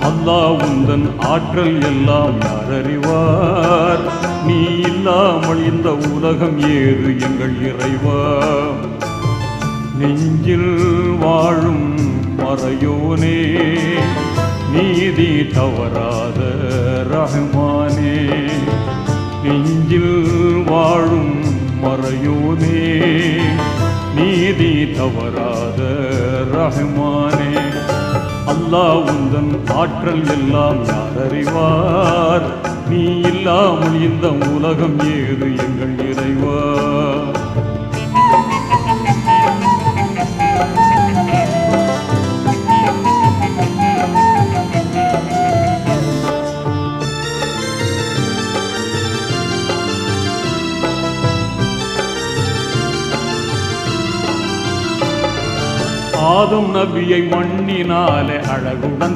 அல்லாஹ் உந்தன் ஆற்றல் எல்லாம் யார் அறிவார்? நீ இல்லாமல் இந்த உலகம் ஏது எங்கள் இறைவா? நெஞ்சில் வாழும் மறையோனே, நீதி தவறாத ரஹ்மானே. நெஞ்சில் வாழும் மறையோனே, நீதி தவறாத ரஹ்மானே. அல்லாஹ் உந்தன் ஆற்றல் எல்லாம் யார் அறிவார்? நீ இல்லாமல் இந்த உலகம் ஏது எங்கள் இறைவா? ஆதம் நபியை மண்ணினாலே அழகுடன்